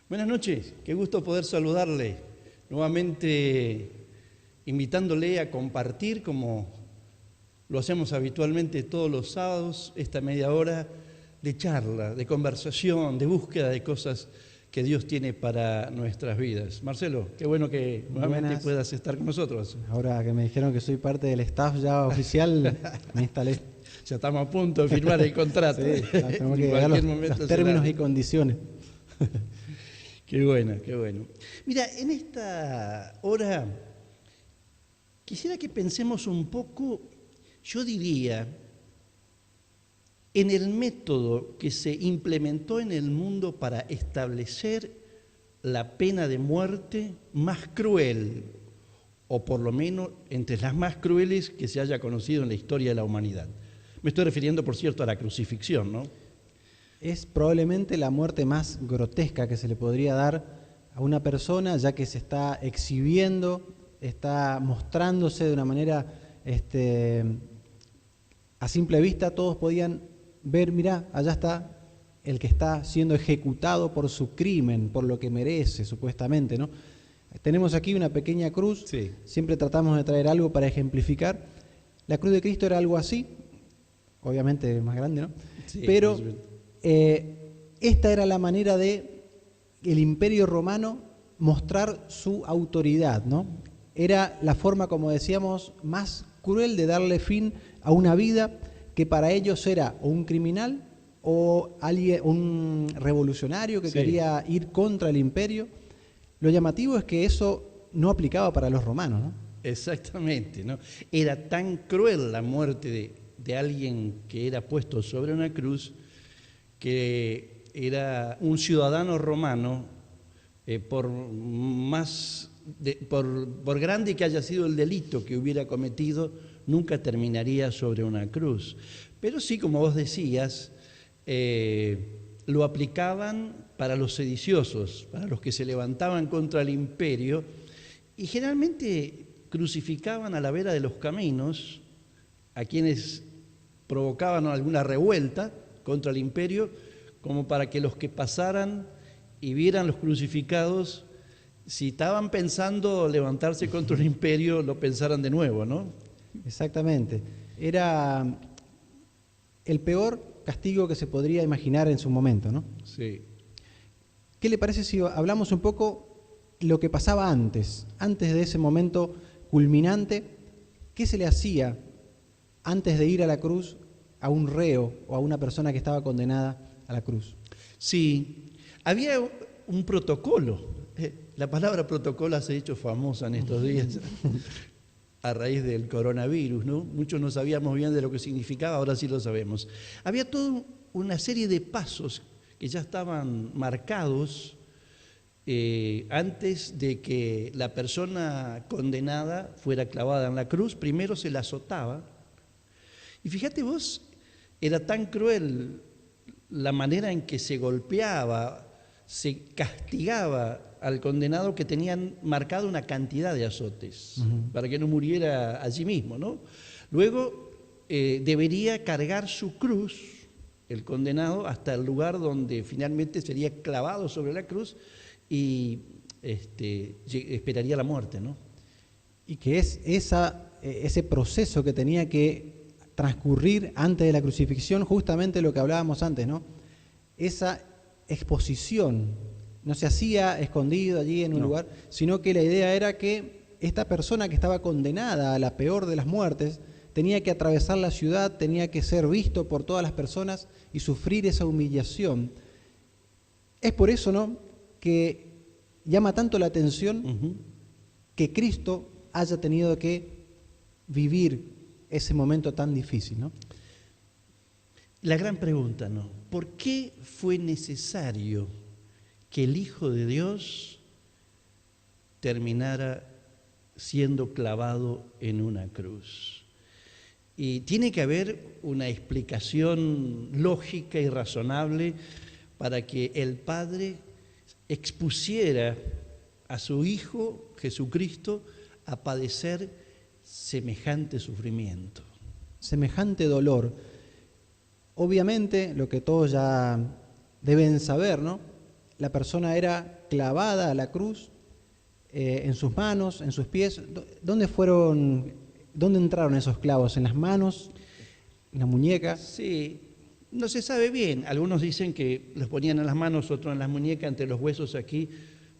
Buenas noches, qué gusto poder saludarle, nuevamente invitándole a compartir, como lo hacemos habitualmente todos los sábados, esta media hora de charla, de conversación, de búsqueda de cosas que Dios tiene para nuestras vidas. Marcelo, qué bueno que nuevamente puedas estar con nosotros. Ahora que me dijeron que soy parte del staff ya oficial, me instalé. Ya estamos a punto de firmar el contrato. Sí, tenemos que llegar los términos y condiciones. Qué bueno, qué bueno. Mira, en esta hora quisiera que pensemos un poco, yo diría, en el método que se implementó en el mundo para establecer la pena de muerte más cruel, o por lo menos entre las más crueles que se haya conocido en la historia de la humanidad. Me estoy refiriendo, por cierto, a la crucifixión, ¿no? Es probablemente la muerte más grotesca que se le podría dar a una persona, ya que se está exhibiendo, está mostrándose de una manera, a simple vista todos podían ver, mirá, allá está el que está siendo ejecutado por su crimen, por lo que merece, supuestamente, ¿no? Tenemos aquí una pequeña cruz, sí. Siempre tratamos de traer algo para ejemplificar. La cruz de Cristo era algo así, obviamente más grande, ¿no? Sí, pero esta era la manera de el Imperio Romano mostrar su autoridad, ¿no? Era la forma, como decíamos, más cruel de darle fin a una vida que para ellos era o un criminal o alguien, un revolucionario que quería ir contra el imperio. Lo llamativo es que eso no aplicaba para los romanos, ¿no? Exactamente, ¿no? Era tan cruel la muerte de alguien que era puesto sobre una cruz, que era un ciudadano romano, por grande que haya sido el delito que hubiera cometido, nunca terminaría sobre una cruz. Pero sí, como vos decías, lo aplicaban para los sediciosos, para los que se levantaban contra el imperio, y generalmente crucificaban a la vera de los caminos a quienes provocaban alguna revuelta contra el imperio, como para que los que pasaran y vieran los crucificados, si estaban pensando levantarse contra el imperio, lo pensaran de nuevo, ¿no? Exactamente. Era el peor castigo que se podría imaginar en su momento, ¿no? Sí. ¿Qué le parece si hablamos un poco lo que pasaba antes de ese momento culminante? ¿Qué se le hacía antes de ir a la cruz a un reo o a una persona que estaba condenada a la cruz? Sí, había un protocolo. La palabra protocolo se ha hecho famosa en estos días a raíz del coronavirus, ¿no? Muchos no sabíamos bien de lo que significaba, ahora sí lo sabemos. Había toda una serie de pasos que ya estaban marcados antes de que la persona condenada fuera clavada en la cruz. Primero se la azotaba. Y fíjate vos, era tan cruel la manera en que se golpeaba, se castigaba al condenado, que tenían marcada una cantidad de azotes para que no muriera allí mismo, ¿no? Luego debería cargar su cruz, el condenado, hasta el lugar donde finalmente sería clavado sobre la cruz y esperaría la muerte, ¿no? Y que es ese proceso que tenía que transcurrir antes de la crucifixión, justamente lo que hablábamos antes, ¿no? Esa exposición no se hacía escondido allí en un lugar, sino que la idea era que esta persona que estaba condenada a la peor de las muertes tenía que atravesar la ciudad, tenía que ser visto por todas las personas y sufrir esa humillación. Es por eso, ¿no?, que llama tanto la atención que Cristo haya tenido que vivir ese momento tan difícil, ¿no? La gran pregunta, ¿no? ¿Por qué fue necesario que el Hijo de Dios terminara siendo clavado en una cruz? Y tiene que haber una explicación lógica y razonable para que el Padre expusiera a su Hijo Jesucristo a padecer semejante sufrimiento. Semejante dolor. Obviamente, lo que todos ya deben saber, ¿no?, la persona era clavada a la cruz, en sus manos, en sus pies. ¿Dónde entraron esos clavos? ¿En las manos? ¿En la muñeca? Sí, no se sabe bien. Algunos dicen que los ponían en las manos, otros en las muñecas, entre los huesos aquí,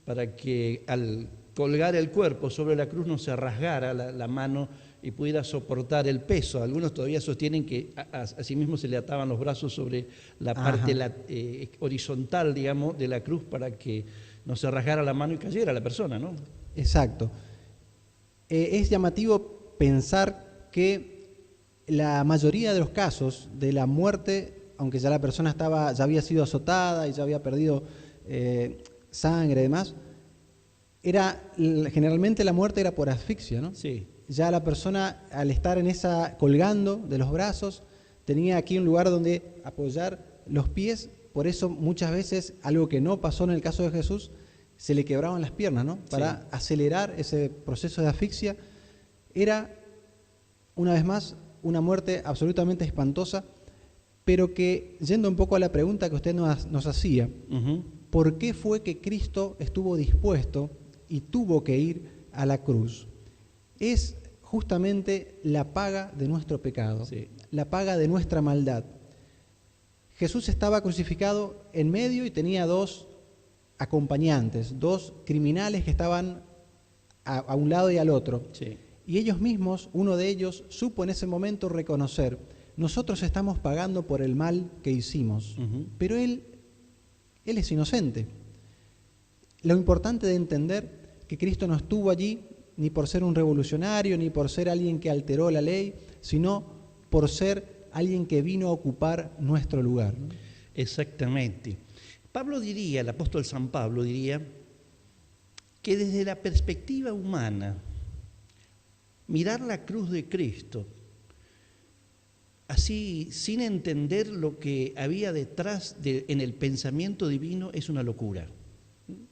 para que al colgar el cuerpo sobre la cruz no se rasgara la mano y pudiera soportar el peso. Algunos todavía sostienen que asimismo se le ataban los brazos sobre la parte horizontal, digamos, de la cruz para que no se rasgara la mano y cayera la persona, ¿no? Exacto. Es llamativo pensar que la mayoría de los casos de la muerte, aunque ya la persona ya había sido azotada y ya había perdido sangre y demás, generalmente la muerte era por asfixia, ¿no? Sí. Ya la persona, al estar colgando de los brazos, tenía aquí un lugar donde apoyar los pies. Por eso muchas veces, algo que no pasó en el caso de Jesús, se le quebraban las piernas, ¿no? Para acelerar ese proceso de asfixia. Era, una vez más, una muerte absolutamente espantosa, pero que, yendo un poco a la pregunta que usted nos hacía, ¿por qué fue que Cristo estuvo dispuesto y tuvo que ir a la cruz? Es justamente la paga de nuestro pecado, la paga de nuestra maldad. Jesús estaba crucificado en medio y tenía dos acompañantes, dos criminales que estaban a un lado y al otro. Sí. Y ellos mismos, uno de ellos, supo en ese momento reconocer: nosotros estamos pagando por el mal que hicimos, pero él es inocente. Lo importante de entender que Cristo no estuvo allí ni por ser un revolucionario, ni por ser alguien que alteró la ley, sino por ser alguien que vino a ocupar nuestro lugar, ¿no? Exactamente. El apóstol San Pablo diría que desde la perspectiva humana, mirar la cruz de Cristo, así sin entender lo que había detrás en el pensamiento divino, es una locura.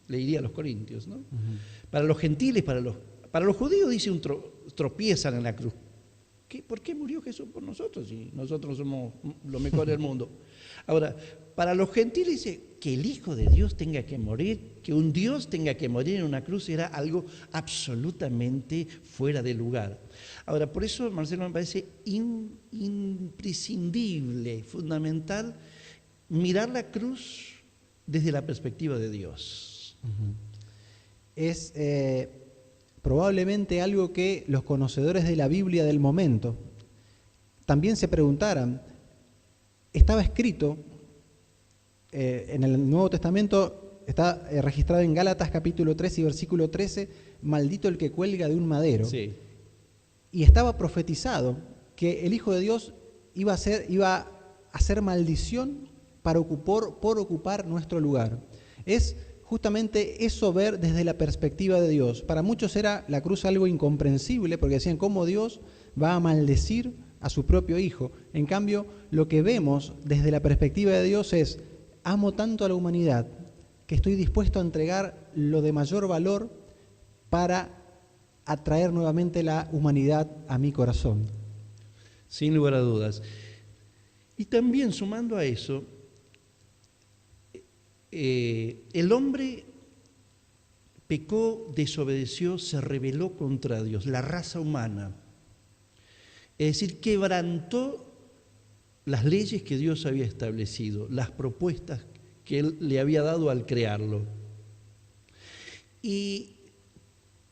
Le diría a los corintios, ¿no? Para los gentiles, para los judíos, dice, tropiezan en la cruz. ¿Por qué murió Jesús por nosotros si nosotros somos lo mejor del mundo? Ahora, para los gentiles dice que el Hijo de Dios tenga que morir, que un Dios tenga que morir en una cruz, era algo absolutamente fuera de lugar. Ahora, por eso, Marcelo, me parece imprescindible, fundamental, mirar la cruz desde la perspectiva de Dios. Es probablemente algo que los conocedores de la Biblia del momento también se preguntaran. Estaba escrito en el Nuevo Testamento, está registrado en Gálatas capítulo 3 y versículo 13, maldito el que cuelga de un madero. Sí. Y estaba profetizado que el Hijo de Dios iba a hacer maldición por ocupar nuestro lugar. Es justamente eso, ver desde la perspectiva de Dios. Para muchos era la cruz algo incomprensible, porque decían, ¿cómo Dios va a maldecir a su propio Hijo? En cambio, lo que vemos desde la perspectiva de Dios es: amo tanto a la humanidad que estoy dispuesto a entregar lo de mayor valor para atraer nuevamente la humanidad a mi corazón. Sin lugar a dudas. Y también, sumando a eso, el hombre pecó, desobedeció, se rebeló contra Dios, la raza humana. Es decir, quebrantó las leyes que Dios había establecido, las propuestas que Él le había dado al crearlo. Y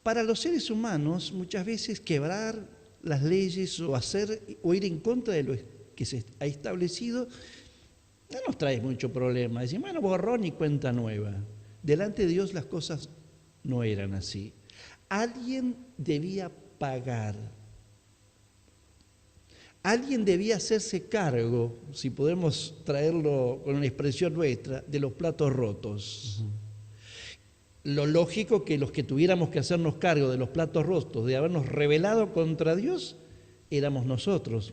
para los seres humanos, muchas veces quebrar las leyes o ir en contra de lo que se ha establecido no nos trae mucho problema. Decimos, bueno, borrón y cuenta nueva. Delante de Dios las cosas no eran así. Alguien debía pagar. Alguien debía hacerse cargo, si podemos traerlo con una expresión nuestra, de los platos rotos. Lo lógico que los que tuviéramos que hacernos cargo de los platos rotos, de habernos rebelado contra Dios, éramos nosotros,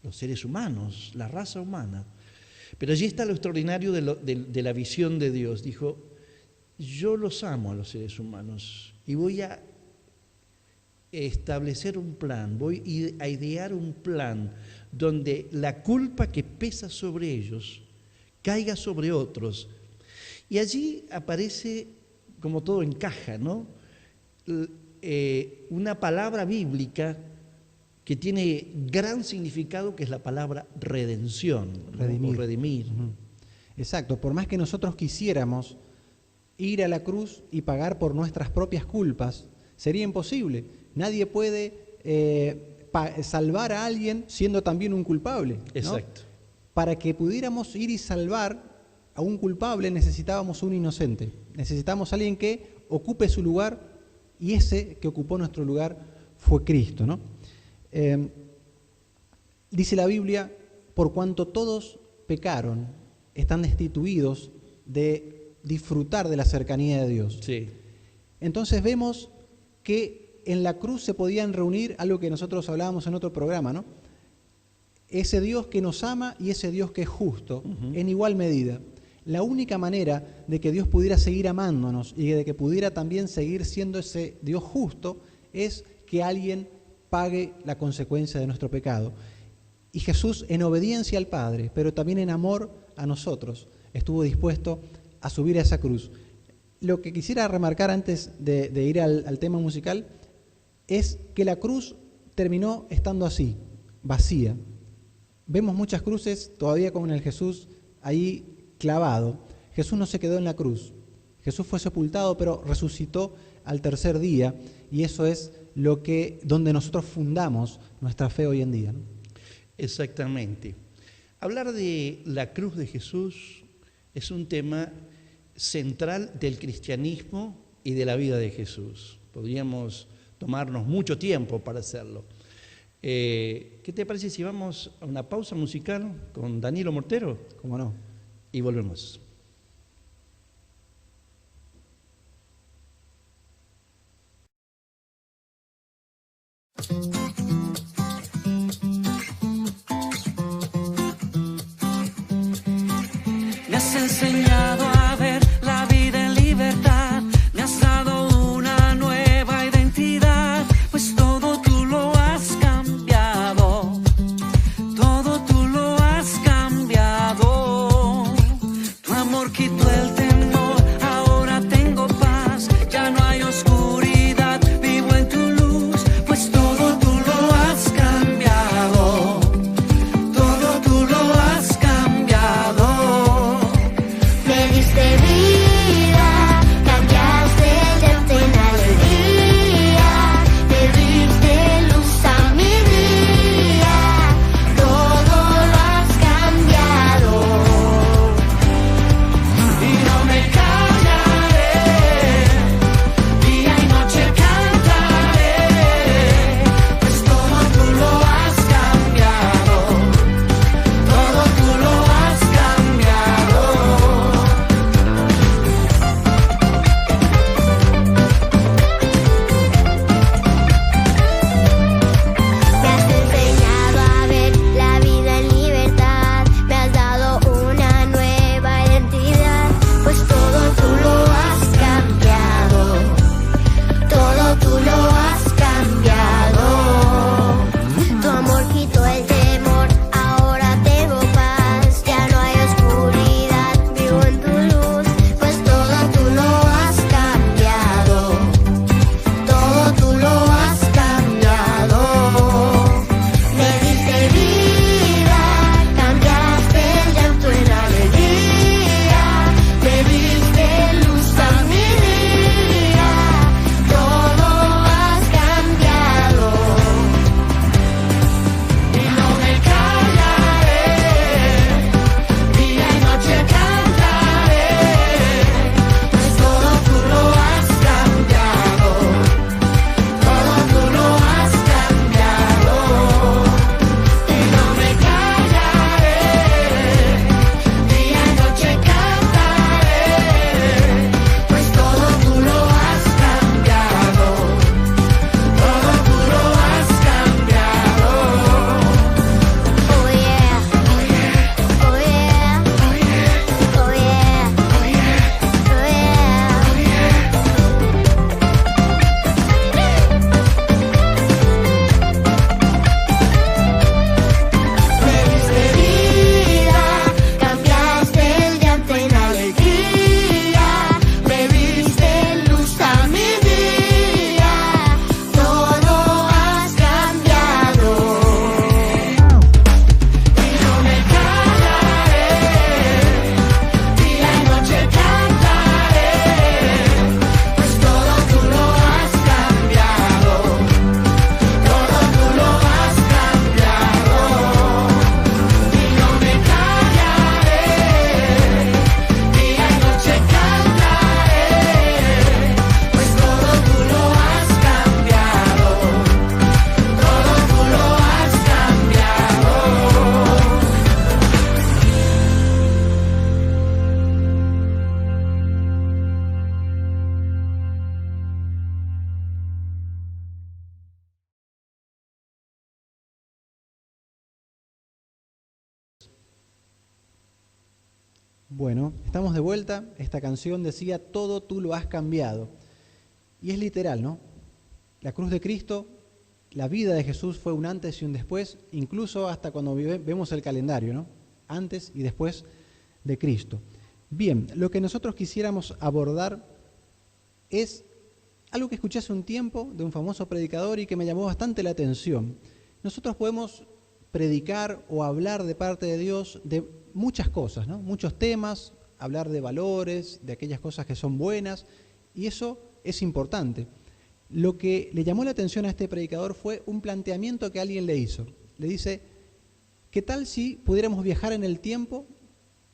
los seres humanos, la raza humana. Pero allí está lo extraordinario de la visión de Dios. Dijo, yo los amo a los seres humanos y voy a establecer un plan, voy a idear un plan donde la culpa que pesa sobre ellos caiga sobre otros. Y allí aparece, como todo encaja, ¿no? Una palabra bíblica que tiene gran significado, que es la palabra redención, redimir. O redimir. Exacto, por más que nosotros quisiéramos ir a la cruz y pagar por nuestras propias culpas, sería imposible. Nadie puede salvar a alguien siendo también un culpable, ¿no? Exacto. Para que pudiéramos ir y salvar a un culpable necesitábamos un inocente, necesitamos a alguien que ocupe su lugar, y ese que ocupó nuestro lugar fue Cristo, ¿no? Dice la Biblia, por cuanto todos pecaron, están destituidos de disfrutar de la cercanía de Dios. Sí. Entonces vemos que en la cruz se podían reunir algo que nosotros hablábamos en otro programa, ¿no? Ese Dios que nos ama y ese Dios que es justo, en igual medida. La única manera de que Dios pudiera seguir amándonos y de que pudiera también seguir siendo ese Dios justo es que alguien pague la consecuencia de nuestro pecado. Y Jesús, en obediencia al Padre, pero también en amor a nosotros, estuvo dispuesto a subir a esa cruz. Lo que quisiera remarcar antes de ir al tema musical es que la cruz terminó estando así, vacía. Vemos muchas cruces todavía con el Jesús ahí clavado. Jesús no se quedó en la cruz. Jesús fue sepultado, pero resucitó al tercer día, y eso es donde nosotros fundamos nuestra fe hoy en día, ¿no? Exactamente. Hablar de la cruz de Jesús es un tema central del cristianismo y de la vida de Jesús. Podríamos tomarnos mucho tiempo para hacerlo. ¿Qué te parece si vamos a una pausa musical con Danilo Mortero? ¿Cómo no? Y volvemos. Me has enseñado a ver la vida en libertad, me has dado una nueva identidad, pues todo tú lo has cambiado, todo tú lo has cambiado. Tu amor quitó el temor, ahora tengo paz, ya no hay oscuridad, vivo en tu luz, pues todo tú lo has cambiado, todo tú lo has cambiado. Me diste vida, cambiaste el llanto en alegría, me diste luz a mi día, todo lo has cambiado. Y no Bueno, estamos de vuelta. Esta canción decía, todo tú lo has cambiado. Y es literal, ¿no? La cruz de Cristo, la vida de Jesús fue un antes y un después, incluso hasta cuando vemos el calendario, ¿no? Antes y después de Cristo. Bien, lo que nosotros quisiéramos abordar es algo que escuché hace un tiempo de un famoso predicador y que me llamó bastante la atención. Nosotros podemos predicar o hablar de parte de Dios de muchas cosas, ¿no? Muchos temas, hablar de valores, de aquellas cosas que son buenas, y eso es importante. Lo que le llamó la atención a este predicador fue un planteamiento que alguien le hizo. Le dice, ¿qué tal si pudiéramos viajar en el tiempo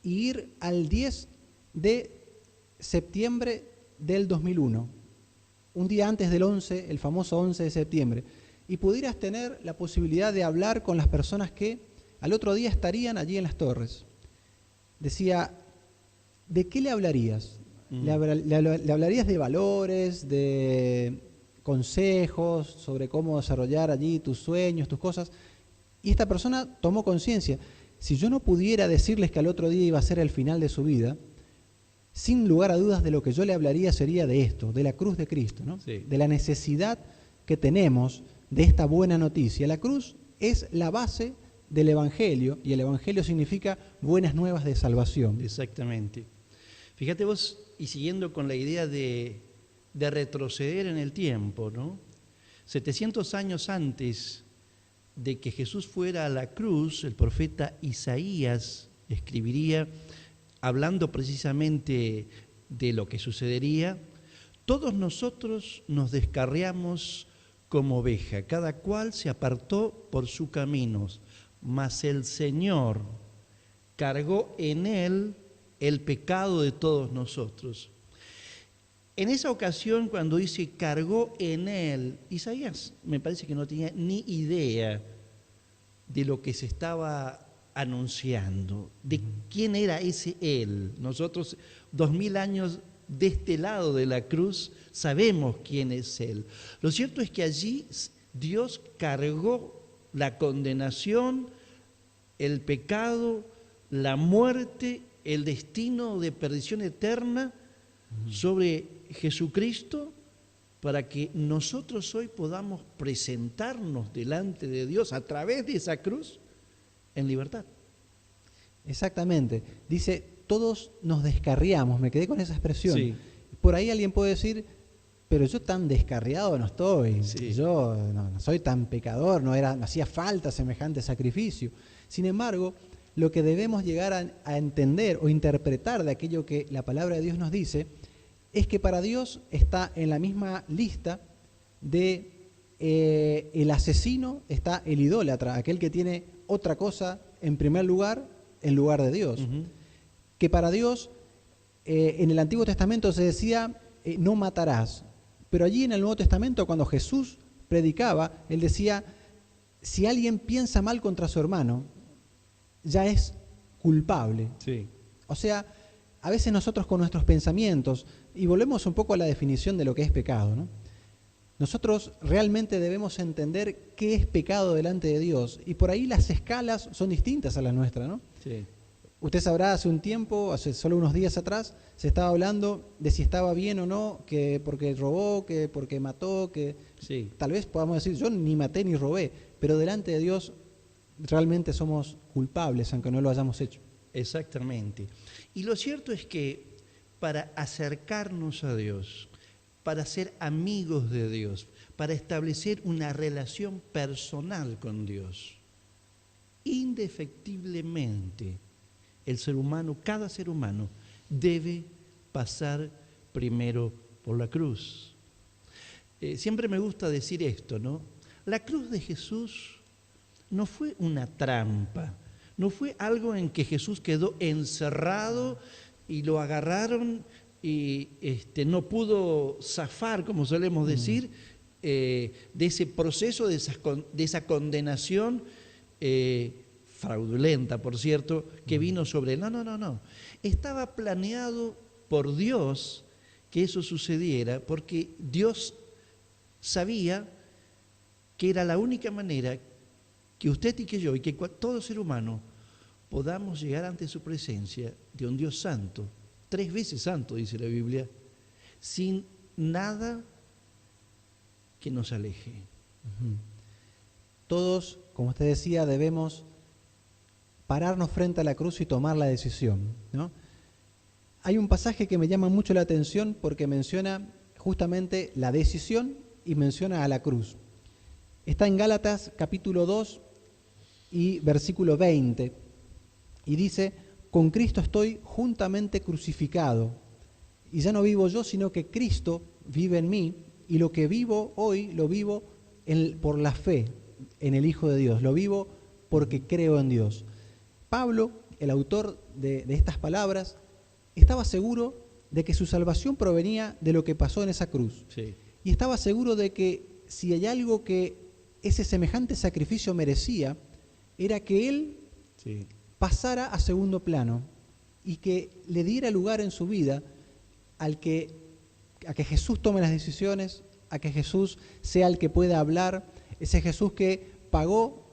y ir al 10 de septiembre del 2001? Un día antes del 11, el famoso 11 de septiembre, y pudieras tener la posibilidad de hablar con las personas que al otro día estarían allí en las torres. Decía, ¿de qué le hablarías? ¿Le hablarías de valores, de consejos, sobre cómo desarrollar allí tus sueños, tus cosas? Y esta persona tomó conciencia. Si yo no pudiera decirles que al otro día iba a ser el final de su vida, sin lugar a dudas de lo que yo le hablaría sería de esto, de la cruz de Cristo, ¿no? Sí. De la necesidad que tenemos de esta buena noticia. La cruz es la base del Evangelio, y el Evangelio significa buenas nuevas de salvación. Exactamente. Fíjate vos, y siguiendo con la idea de retroceder en el tiempo, ¿no? 700 años antes de que Jesús fuera a la cruz, el profeta Isaías escribiría, hablando precisamente de lo que sucedería, todos nosotros nos descarriamos como oveja, cada cual se apartó por sus caminos, mas el Señor cargó en él el pecado de todos nosotros. En esa ocasión, cuando dice cargó en él, Isaías me parece que no tenía ni idea de lo que se estaba anunciando, de quién era ese él. Nosotros, 2000 años de este lado de la cruz, sabemos quién es él. Lo cierto es que allí Dios cargó la condenación, el pecado, la muerte, el destino de perdición eterna sobre Jesucristo, para que nosotros hoy podamos presentarnos delante de Dios a través de esa cruz en libertad. Exactamente. Dice, todos nos descarriamos, me quedé con esa expresión. Sí. Por ahí alguien puede decir, pero yo tan descarriado no estoy, sí. Yo no soy tan pecador, no hacía falta semejante sacrificio. Sin embargo, lo que debemos llegar a entender o interpretar de aquello que la palabra de Dios nos dice, es que para Dios está en la misma lista de el asesino, está el idólatra, aquel que tiene otra cosa en primer lugar, en lugar de Dios. Que para Dios, en el Antiguo Testamento se decía, no matarás. Pero allí en el Nuevo Testamento, cuando Jesús predicaba, él decía, si alguien piensa mal contra su hermano, ya es culpable. Sí. O sea, a veces nosotros con nuestros pensamientos, y volvemos un poco a la definición de lo que es pecado, ¿no? Nosotros realmente debemos entender qué es pecado delante de Dios, y por ahí las escalas son distintas a las nuestras, ¿no? Sí. Usted sabrá, hace un tiempo, hace solo unos días atrás, se estaba hablando de si estaba bien o no, que porque robó, que porque mató, que sí. Tal vez podamos decir, yo ni maté ni robé, pero delante de Dios realmente somos culpables, aunque no lo hayamos hecho. Exactamente. Y lo cierto es que para acercarnos a Dios, para ser amigos de Dios, para establecer una relación personal con Dios, indefectiblemente el ser humano, cada ser humano, debe pasar primero por la cruz. Siempre me gusta decir esto, ¿no? La cruz de Jesús no fue una trampa, no fue algo en que Jesús quedó encerrado y lo agarraron y no pudo zafar, como solemos decir, de ese proceso, de esa condenación fraudulenta, por cierto, que vino sobre él. No. Estaba planeado por Dios que eso sucediera, porque Dios sabía que era la única manera que usted y que yo, y que todo ser humano podamos llegar ante su presencia de un Dios santo, 3 veces santo, dice la Biblia, sin nada que nos aleje. Todos, como usted decía, debemos pararnos frente a la cruz y tomar la decisión, ¿no? Hay un pasaje que me llama mucho la atención porque menciona justamente la decisión y menciona a la cruz. Está en Gálatas capítulo 2 y versículo 20 y dice: con Cristo estoy juntamente crucificado y ya no vivo yo, sino que Cristo vive en mí, y lo que vivo hoy lo vivo por la fe en el Hijo de Dios, lo vivo porque creo en Dios. Pablo, el autor de estas palabras, estaba seguro de que su salvación provenía de lo que pasó en esa cruz. Sí. Y estaba seguro de que si hay algo que ese semejante sacrificio merecía, era que él pasara a segundo plano y que le diera lugar en su vida a que Jesús tome las decisiones, a que Jesús sea el que pueda hablar, ese Jesús que pagó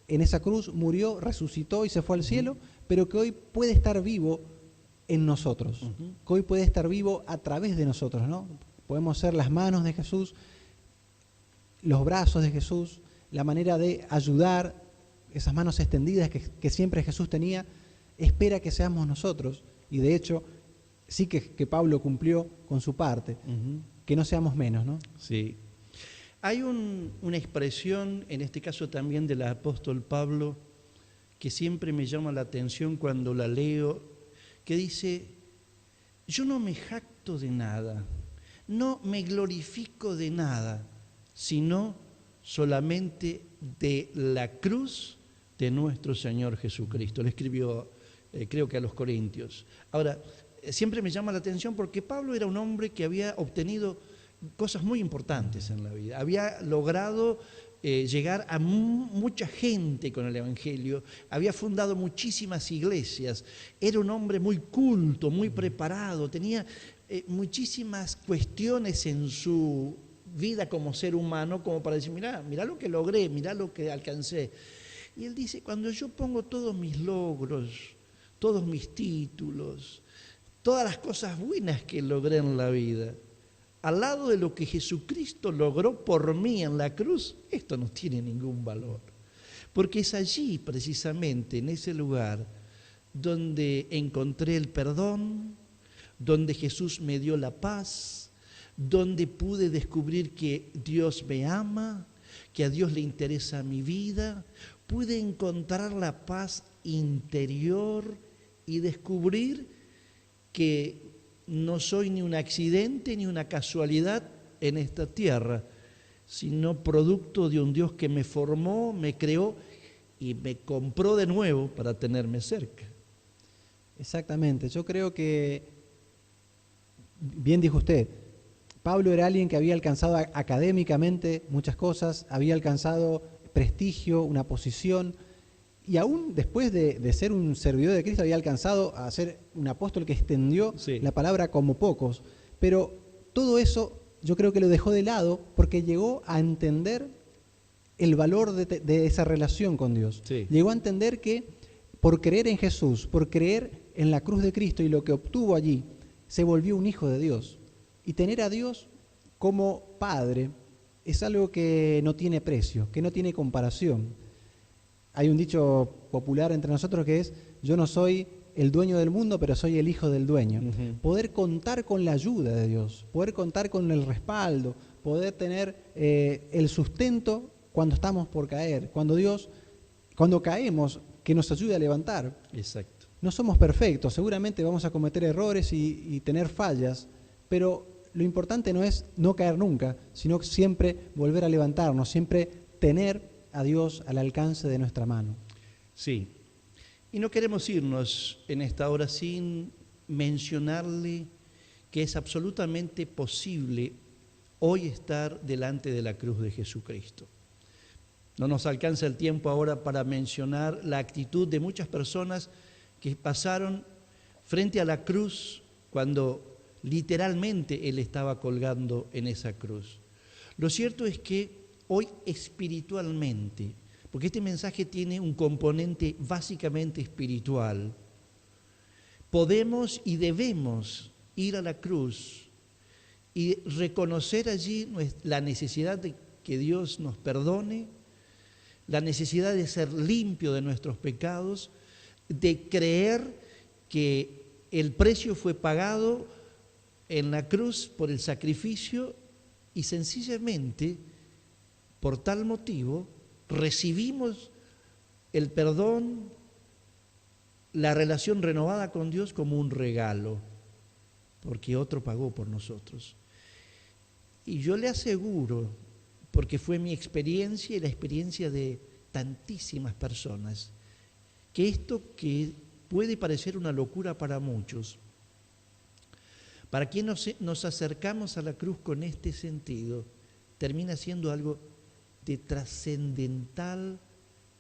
en esa cruz, murió, resucitó y se fue al cielo, pero que hoy puede estar vivo en nosotros, que hoy puede estar vivo a través de nosotros, ¿no? Podemos ser las manos de Jesús, los brazos de Jesús, la manera de ayudar, esas manos extendidas que siempre Jesús tenía, espera que seamos nosotros. Y de hecho, sí que Pablo cumplió con su parte, que no seamos menos, ¿no? Sí. Hay una expresión, en este caso también del apóstol Pablo, que siempre me llama la atención cuando la leo, que dice: yo no me jacto de nada, no me glorifico de nada, sino solamente de la cruz de nuestro Señor Jesucristo. Le escribió, creo que a los Corintios. Ahora, siempre me llama la atención porque Pablo era un hombre que había obtenido cosas muy importantes en la vida. Había logrado llegar a mucha gente con el Evangelio, había fundado muchísimas iglesias, era un hombre muy culto, muy preparado, tenía muchísimas cuestiones en su vida como ser humano, como para decir: mirá lo que logré, mirá lo que alcancé. Y él dice: cuando yo pongo todos mis logros, todos mis títulos, todas las cosas buenas que logré en la vida, al lado de lo que Jesucristo logró por mí en la cruz, esto no tiene ningún valor. Porque es allí, precisamente, en ese lugar, donde encontré el perdón, donde Jesús me dio la paz, donde pude descubrir que Dios me ama, que a Dios le interesa mi vida, pude encontrar la paz interior y descubrir que no soy ni un accidente ni una casualidad en esta tierra, sino producto de un Dios que me formó, me creó y me compró de nuevo para tenerme cerca. Exactamente, yo creo que, bien dijo usted, Pablo era alguien que había alcanzado académicamente muchas cosas, había alcanzado prestigio, una posición, y aún después de ser un servidor de Cristo había alcanzado a ser un apóstol que extendió la palabra como pocos. Pero todo eso yo creo que lo dejó de lado porque llegó a entender el valor de esa relación con Dios. Sí. Llegó a entender que por creer en Jesús, por creer en la cruz de Cristo y lo que obtuvo allí, se volvió un hijo de Dios. Y tener a Dios como Padre es algo que no tiene precio, que no tiene comparación. Hay un dicho popular entre nosotros que es: yo no soy el dueño del mundo, pero soy el hijo del dueño. Poder contar con la ayuda de Dios, poder contar con el respaldo, poder tener el sustento cuando estamos por caer, cuando caemos, que nos ayude a levantar. Exacto. No somos perfectos, seguramente vamos a cometer errores y tener fallas, pero lo importante no es no caer nunca, sino siempre volver a levantarnos, siempre tener a Dios al alcance de nuestra mano. Sí, y no queremos irnos en esta hora sin mencionarle que es absolutamente posible hoy estar delante de la cruz de Jesucristo. No nos alcanza el tiempo ahora para mencionar la actitud de muchas personas que pasaron frente a la cruz cuando literalmente Él estaba colgando en esa cruz. Lo cierto es que hoy espiritualmente porque este mensaje tiene un componente básicamente espiritual. Podemos y debemos ir a la cruz y reconocer allí la necesidad de que Dios nos perdone, la necesidad de ser limpio de nuestros pecados, de creer que el precio fue pagado en la cruz por el sacrificio y sencillamente, por tal motivo, recibimos el perdón, la relación renovada con Dios como un regalo, porque otro pagó por nosotros. Y yo le aseguro, porque fue mi experiencia y la experiencia de tantísimas personas, que esto que puede parecer una locura para muchos, para quienes nos acercamos a la cruz con este sentido, termina siendo algo de trascendental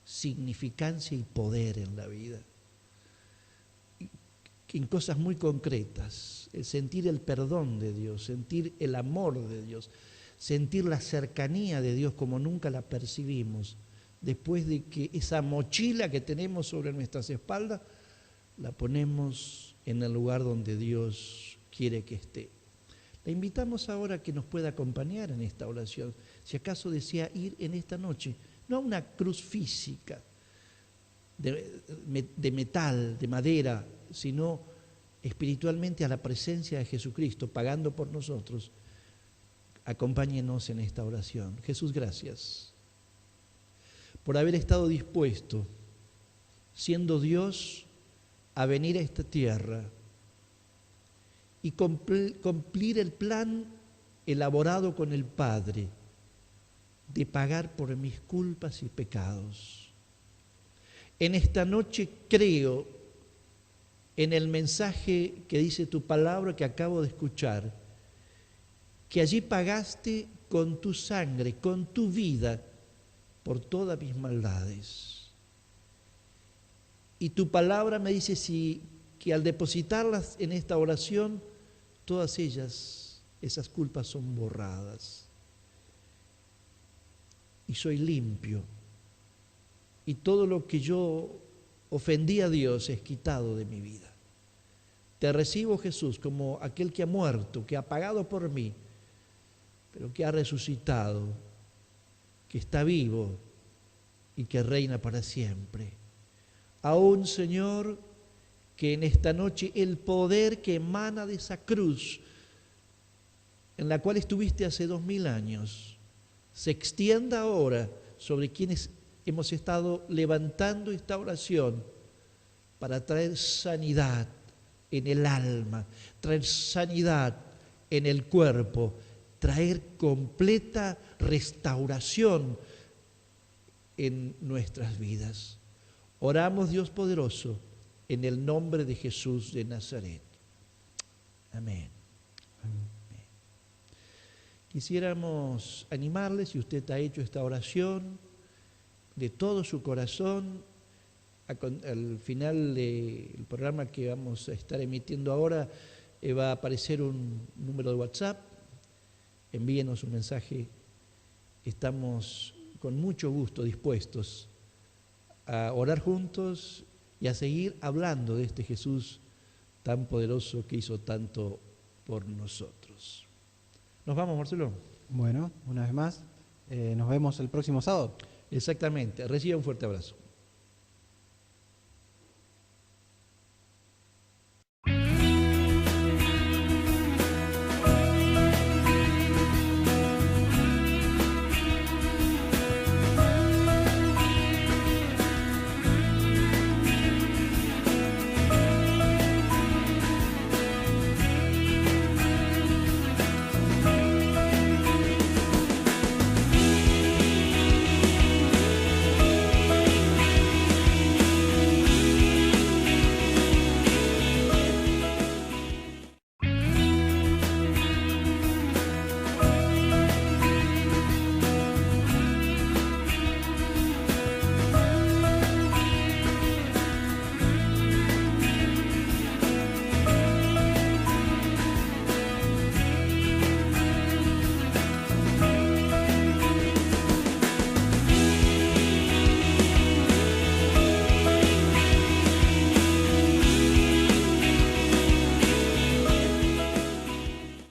significancia y poder en la vida. En cosas muy concretas, el sentir el perdón de Dios, sentir el amor de Dios, sentir la cercanía de Dios como nunca la percibimos, después de que esa mochila que tenemos sobre nuestras espaldas, la ponemos en el lugar donde Dios quiere que esté. Le invitamos ahora a que nos pueda acompañar en esta oración, si acaso desea ir en esta noche, no a una cruz física, de metal, de madera, sino espiritualmente a la presencia de Jesucristo, pagando por nosotros. Acompáñenos en esta oración. Jesús, gracias por haber estado dispuesto, siendo Dios, a venir a esta tierra y cumplir el plan elaborado con el Padre de pagar por mis culpas y pecados. En esta noche creo en el mensaje que dice tu palabra que acabo de escuchar, que allí pagaste con tu sangre, con tu vida, por todas mis maldades. Y tu palabra me dice que al depositarlas en esta oración, todas ellas, esas culpas son borradas. Y soy limpio. Y todo lo que yo ofendí a Dios es quitado de mi vida. Te recibo, Jesús, como aquel que ha muerto, que ha pagado por mí, pero que ha resucitado, que está vivo y que reina para siempre. Aún, Señor, que en esta noche el poder que emana de esa cruz, en la cual estuviste hace 2000 años, se extienda ahora sobre quienes hemos estado levantando esta oración para traer sanidad en el alma, traer sanidad en el cuerpo, traer completa restauración en nuestras vidas. Oramos, Dios poderoso, en el nombre de Jesús de Nazaret. Amén. Amén. Quisiéramos animarle, si usted ha hecho esta oración de todo su corazón, al final del programa que vamos a estar emitiendo ahora, va a aparecer un número de WhatsApp. Envíenos un mensaje. Estamos con mucho gusto dispuestos a orar juntos y a seguir hablando de este Jesús tan poderoso que hizo tanto por nosotros. ¿Nos vamos, Marcelo? Bueno, una vez más, nos vemos el próximo sábado. Exactamente. Reciba un fuerte abrazo.